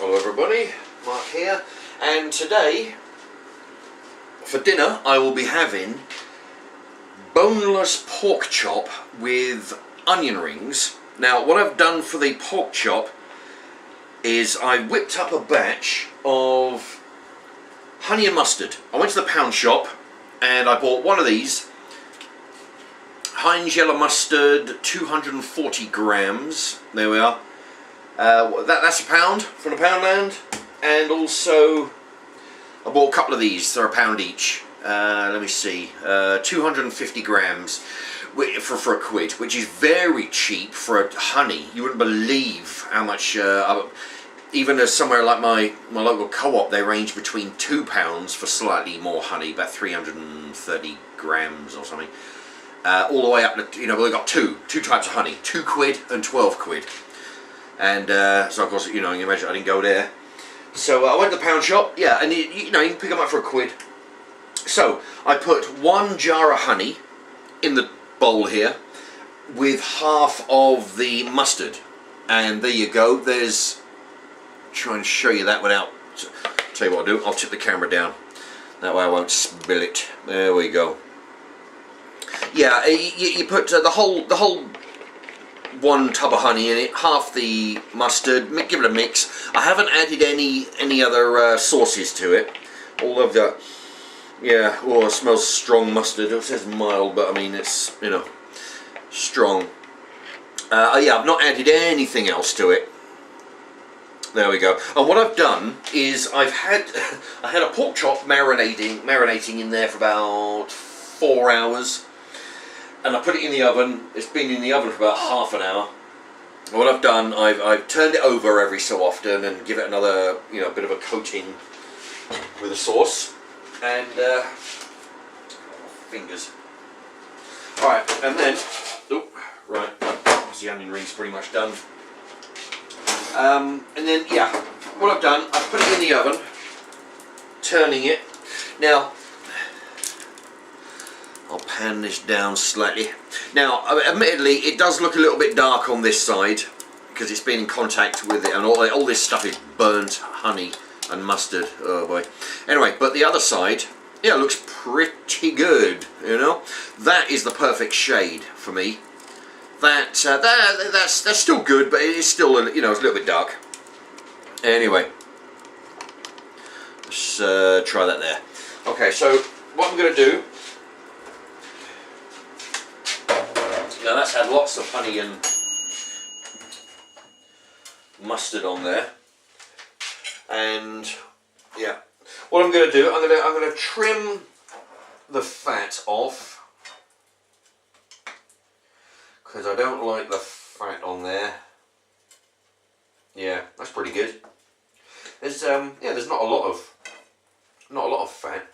Hello everybody, Mark here, and today for dinner I will be having boneless pork chop with onion rings. Now what I've done for the pork chop is I whipped up a batch of honey and mustard. I went to the pound shop and I bought one of these Heinz yellow mustard, 240 grams, there we are. That's a pound from the Poundland, and also I bought a couple of these. They're a pound each. Let me see, 250 grams for a quid, which is very cheap for a honey. You wouldn't believe how much. Even as somewhere like my local co-op, they range between £2 for slightly more honey, about 330 grams or something, all the way up to, well, they've got two types of honey, 2 quid and 12 quid. And so of course, you can imagine I didn't go there. So I went to the pound shop, yeah, and you can pick them up for a quid. So I put 1 jar of honey in the bowl here with half of the mustard, and there you go. There's, try and show you that without. Tell you what I'll do. I'll tip the camera down. That way I won't spill it. There we go. Yeah, you put the whole 1 tub of honey in it, half the mustard, give it a mix. I haven't added any other sauces to it. All of that, yeah, oh, it smells strong mustard. It says mild, but I mean it's, strong. Yeah, I've not added anything else to it. There we go. And what I've done is I had a pork chop marinating in there for about 4 hours. And I put it in the oven. It's been in the oven for about half an hour. And what I've done, I've turned it over every so often and give it another, bit of a coating with a sauce. And fingers. All right, and then, right, that's the onion rings pretty much done. And then, yeah, what I've done, I've put it in the oven, turning it. Now, I'll pan this down slightly. Now, admittedly, it does look a little bit dark on this side because it's been in contact with it, and all this stuff is burnt honey and mustard. Oh boy. Anyway, but the other side, yeah, looks pretty good. That is the perfect shade for me. That's still good, but it is still it's a little bit dark. Anyway, let's try that there. Okay, so what I'm going to do. Now that's had lots of honey and mustard on there, and yeah, what I'm going to do, I'm going to trim the fat off because I don't like the fat on there. Yeah, that's pretty good. There's there's not a lot of fat.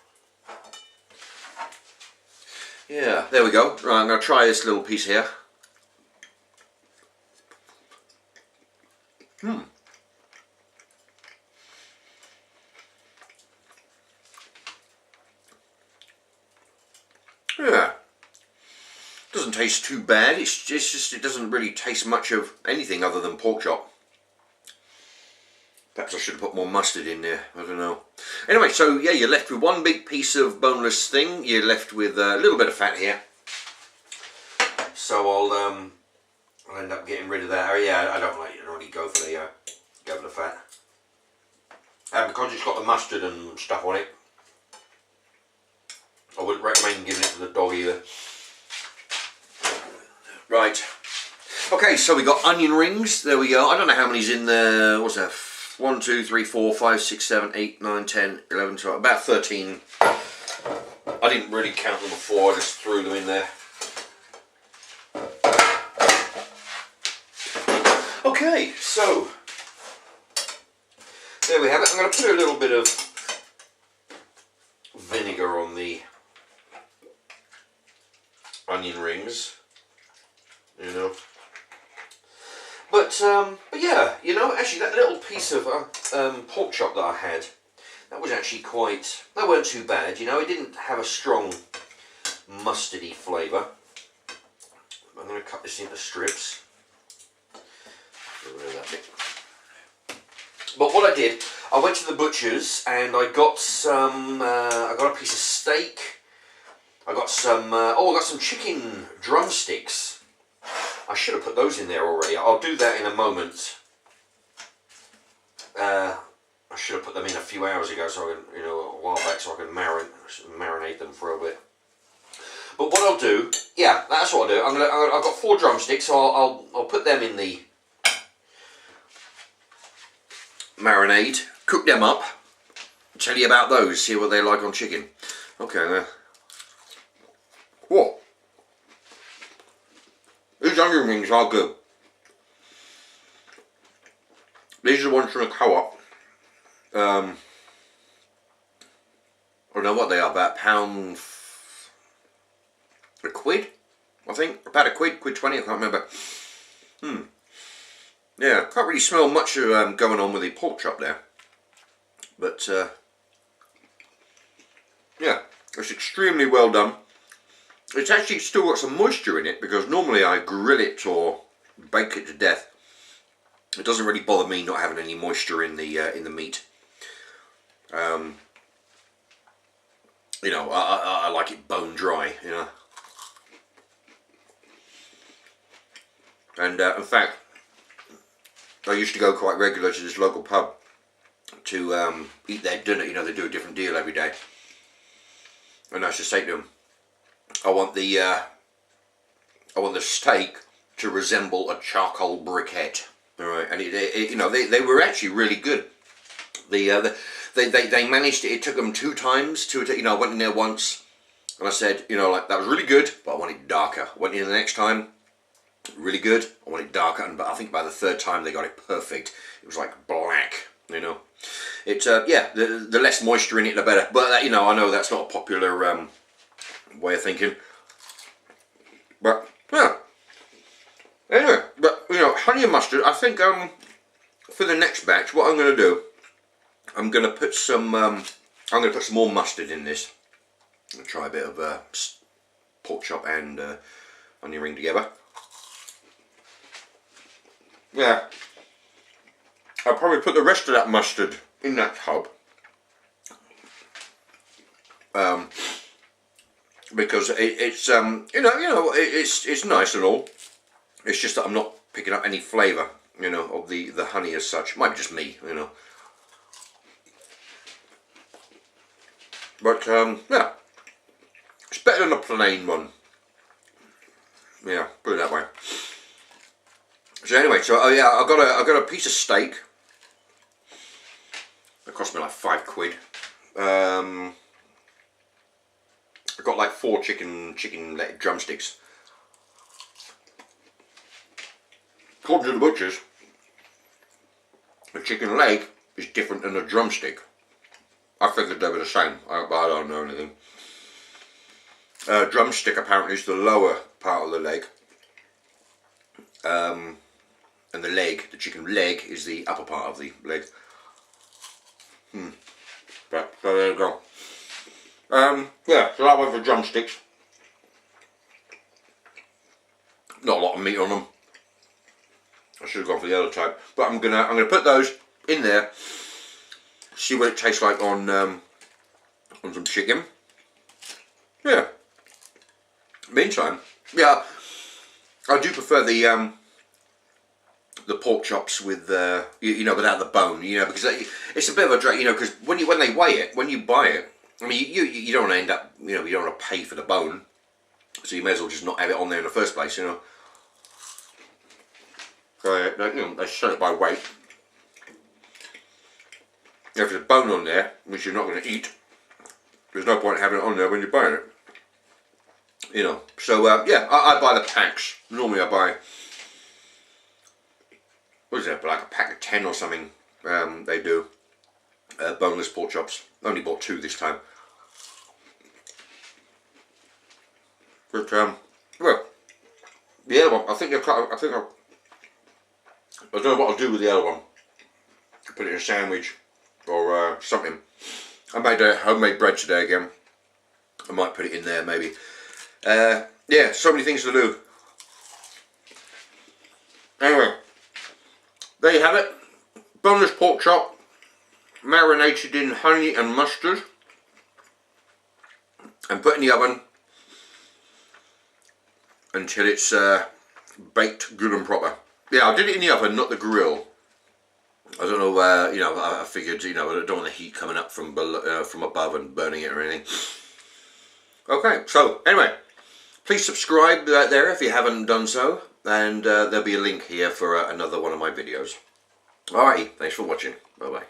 Yeah, there we go. Right, I'm going to try this little piece here. Yeah. Doesn't taste too bad. It's just it doesn't really taste much of anything other than pork chop. Perhaps I should have put more mustard in there. I don't know. Anyway, so yeah, you're left with one big piece of boneless thing. You're left with a little bit of fat here. So I'll end up getting rid of that. Yeah, I don't really go for the fat. Because it's got the mustard and stuff on it, I wouldn't recommend giving it to the dog either. Right. Okay, so we got onion rings. There we go. I don't know how many's in there. What's that? 1, 2, 3, 4, 5, 6, 7, 8, 9, 10, 11, 12, about 13. I didn't really count them before, I just threw them in there. Okay, so there we have it. I'm going to put a little bit of vinegar on the onion rings, But yeah, actually that little piece of pork chop that I had, that was actually that weren't too bad, it didn't have a strong mustardy flavour. I'm going to cut this into strips. Get rid of that bit. But what I did, I went to the butcher's and I got some, I got a piece of steak. I got some, I got some chicken drumsticks. I should have put those in there already. I'll do that in a moment. I should have put them in a few hours ago, so I can, a while back, so I can marinate them for a bit. But what I'll do, yeah, that's what I'll do. I've got 4 drumsticks, so I'll put them in the marinade, cook them up, tell you about those, see what they like on chicken. Okay, there. Whoa. These onion rings are good. These are the ones from the co-op. I don't know what they are, about £1, a quid, I think. About a quid, £1.20, I can't remember. Yeah, can't really smell much going on with the pork chop there. But, yeah, it's extremely well done. It's actually still got some moisture in it, because normally I grill it or bake it to death. It doesn't really bother me not having any moisture in the meat. I like it bone dry, And in fact, I used to go quite regular to this local pub to eat their dinner. They do a different deal every day. And I used to say to them, I want the steak to resemble a charcoal briquette. All right, and they were actually really good. They managed it. It took them 2 times to. I went in there once, and I said, that was really good, but I want it darker. Went in the next time, really good. I want it darker, and I think by the 3rd time they got it perfect. It was like black. It's the less moisture in it, the better. But I know that's not a popular way of thinking. But yeah. Anyway, but honey and mustard. I think for the next batch, what I'm going to do, I'm going to put some more mustard in this. I'm going to try a bit of pork chop and onion ring together. Yeah, I'll probably put the rest of that mustard in that tub. Because it's it's nice and all. It's just that I'm not picking up any flavour, of the honey as such. Might be just me, But yeah, it's better than a plain one. Yeah, put it that way. So anyway, I got a piece of steak. It cost me like £5. I got like 4 chicken leg drumsticks. According to the butchers, a chicken leg is different than a drumstick. I figured they were the same, but I don't know anything. Drumstick apparently is the lower part of the leg. And the chicken leg, is the upper part of the leg. But, so there you go. Yeah, so that went for drumsticks. Not a lot of meat on them. I should have gone for the other type, but I'm gonna put those in there. See what it tastes like on some chicken. Yeah. Meantime, yeah, I do prefer the pork chops with without the bone. Because it's a bit of a drag. Because when you buy it, I mean, you don't want to end up, you don't want to pay for the bone, so you may as well just not have it on there in the first place, So they sell it by weight. If there's a bone on there, which you're not going to eat, there's no point having it on there when you're buying it. So yeah, I buy the packs. Normally I buy, what is it, like a pack of 10 or something. They do boneless pork chops. Only bought 2 this time. But well, the other one, I don't know what I'll do with the other one. Put it in a sandwich or something. I made a homemade bread today again. I might put it in there maybe. Yeah, so many things to do. Anyway, there you have it. boneless pork chop, marinated in honey and mustard, and put in the oven until it's baked good and proper. Yeah, I did it in the oven, not the grill. I don't know, you know, I figured, you know, I don't want the heat coming up from below, from above and burning it or anything. Okay, so anyway, please subscribe there if you haven't done so, and there'll be a link here for another one of my videos. Alrighty, thanks for watching. Bye bye.